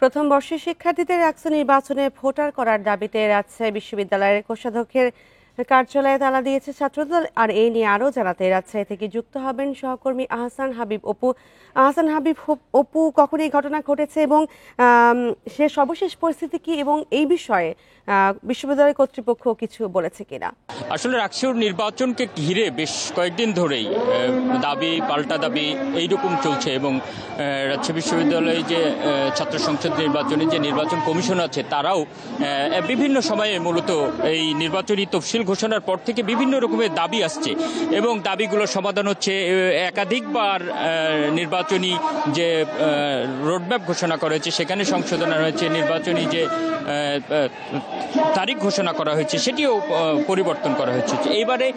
প্রথম বর্ষের শিক্ষার্থীদের রাকসু নির্বাচনে ভোটার করার দাবিতে রাজশাহী বিশ্ববিদ্যালয়ের কোষাধ্যক্ষের কার্যালয়ে তালা দিয়েছে ছাত্রদল। আর এই নিয়ে আরও জানাতে রাজশাহী থেকে যুক্ত হবেন সহকর্মী আহসান হাবিব অপু। আহসান হাবিব অপু, কখন এই ঘটনা ঘটেছে এবং সে সর্বশেষ পরিস্থিতি কি, এবং এই বিষয়ে বিশ্ববিদ্যালয় কর্তৃপক্ষ কিছু বলেছে কিনা? আসলে রাকসুর নির্বাচনকে ঘিরে বেশ কয়েকদিন ধরেই দাবি পাল্টা দাবি এইরকম চলছে এবং রাজশাহী বিশ্ববিদ্যালয়ে যে ছাত্র সংসদ নির্বাচনে যে নির্বাচন কমিশন আছে তারাও বিভিন্ন সময়ে মূলত এই নির্বাচনী তফসিল ঘোষণার পর থেকে বিভিন্ন রকমের দাবি আসছে এবং দাবিগুলোর সমাধান হচ্ছে একাধিকবার নির্বাচনী যে রোডম্যাপ ঘোষণা করা হয়েছে সেখানে সংশোধন হয়েছে, নির্বাচনী যে তারিখ ঘোষণা করা হয়েছে সেটিও পরিবর্তন করা হয়েছে। এইবারে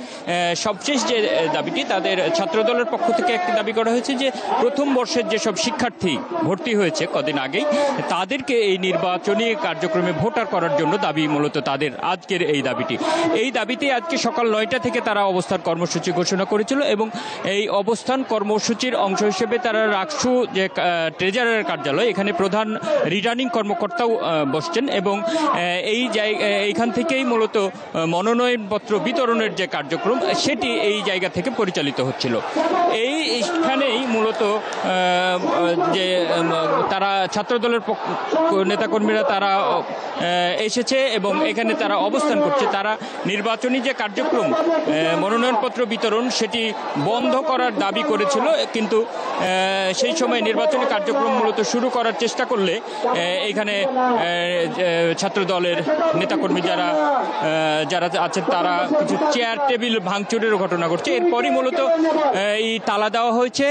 সবশেষ যে দাবিটি তাদের ছাত্রদলের পক্ষ থেকে একটি দাবি করা হয়েছে যে প্রথম বর্ষের যেসব শিক্ষার্থী ভর্তি হয়েছে কদিন আগেই তাদেরকে এই নির্বাচনী কার্যক্রমে ভোটার করার জন্য দাবি মূলত তাদের আজকের এই দাবিটি। এই দাবিতে আজকে সকাল 9টা থেকে তারা অবস্থান কর্মসূচি ঘোষণা করেছিল এবং এই অবস্থান কর্মসূচির অংশ হিসেবে তারা রাকসু যে ট্রেজারারের কার্যালয় এখানে প্রধান রিটার্নিং কর্মকর্তাও বসছেন এবং এইখান থেকেই মূলত মনোনয়নপত্র বিতরণের যে কার্যক্রম সেটি এই জায়গা থেকে পরিচালিত হচ্ছিল। এইখানেই মূলত যে তারা ছাত্রদলের নেতাকর্মীরা তারা এসেছে এবং এখানে তারা অবস্থান করছে। তারা নির্বাচনী যে কার্যক্রম মনোনয়নপত্র বিতরণ সেটি বন্ধ করার দাবি করেছিল, কিন্তু সেই সময় নির্বাচনী কার্যক্রম মূলত শুরু করার চেষ্টা করলে এখানে ছাত্রদলের নেতাকর্মী যারা আছেন তারা কিছু চেয়ার টেবিল ভাঙচুরের ঘটনা ঘটছে। এরপরই মূলত এই তালা দেওয়া হয়েছে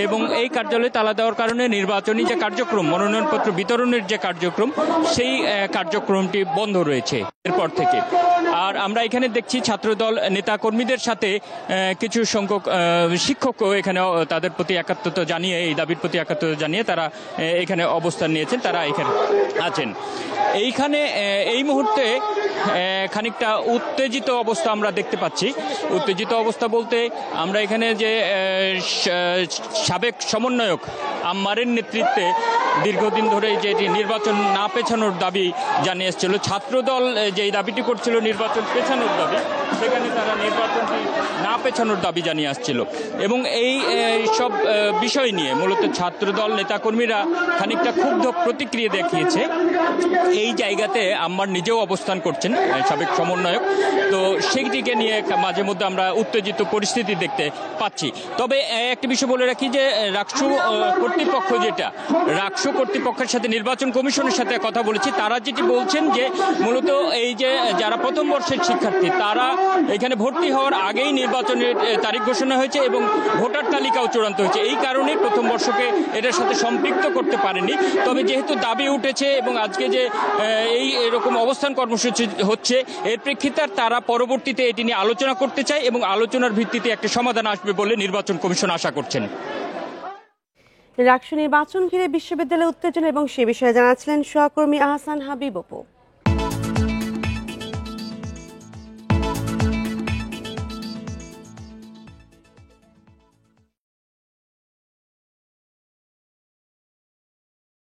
এবং এই কার্যালয়ে তালা দেওয়ার কারণে নির্বাচনী যে কার্যক্রম মনোনয়নপত্র বিতরণের যে কার্যক্রম সেই কার্যক্রমটি বন্ধ রয়েছে এরপর থেকে। আর আমরা এখানে দেখছি ছাত্রদল নেতাকর্মীদের সাথে কিছু সংখ্যক শিক্ষকও এখানে তাদের প্রতি একাত্মতা জানিয়ে এই দাবির প্রতি একাত্মতা জানিয়ে তারা এখানে অবস্থান নিয়েছেন, তারা এখানে আছেন। এইখানে এই মুহূর্তে খানিকটা উত্তেজিত অবস্থা আমরা দেখতে পাচ্ছি। উত্তেজিত অবস্থা বলতে আমরা এখানে যে সাবেক সমন্বয়ক আম্মারের নেতৃত্বে দীর্ঘদিন ধরে যে নির্বাচন না পেছানোর দাবি জানিয়ে এসেছিল, ছাত্রদল যে দাবিটি করছিল নির্বাচন পেছানোর দাবি, সেখানে তারা নির্বাচনটি না পেছানোর দাবি জানিয়ে আসছিল এবং এই সব বিষয় নিয়ে মূলত ছাত্রদল নেতাকর্মীরা খানিকটা ক্ষুব্ধ প্রতিক্রিয়া দেখিয়েছে। এই জায়গাতে আম্মার নিজেও অবস্থান করছেন, সাবেক সমন্বয়ক, তো সেইটিকে নিয়ে মাঝে মধ্যে আমরা উত্তেজিত পরিস্থিতি দেখতে পাচ্ছি। তবে একটি বিষয় বলে রাখি যে রাকসু কর্তৃপক্ষ রাকসু কর্তৃপক্ষের সাথে নির্বাচন কমিশনের সাথে কথা বলেছি, তারা যেটি বলছেন যে মূলত এই যে যারা প্রথম বর্ষের শিক্ষার্থী তারা এখানে ভর্তি হওয়ার আগেই নির্বাচনের তারিখ ঘোষণা হয়েছে এবং ভোটার তালিকাও চূড়ান্ত হয়েছে, এই কারণেই প্রথম বর্ষকে এটার সাথে সম্পৃক্ত করতে পারেনি। তবে যেহেতু দাবি উঠেছে এবং আজকে যে এরকম অবস্থান কর্মসূচি হচ্ছে এর প্রেক্ষিতে তারা পরবর্তীতে এটি নিয়ে আলোচনা করতে চায় এবং আলোচনার ভিত্তিতে একটা সমাধান আসবে বলে নির্বাচন কমিশন আশা করছেন। রাকসু নির্বাচন ঘিরে বিশ্ববিদ্যালয়ে উত্তেজনা এবং সে বিষয়ে জানাচ্ছিলেন সহকর্মী আহসান হাবিব অপু।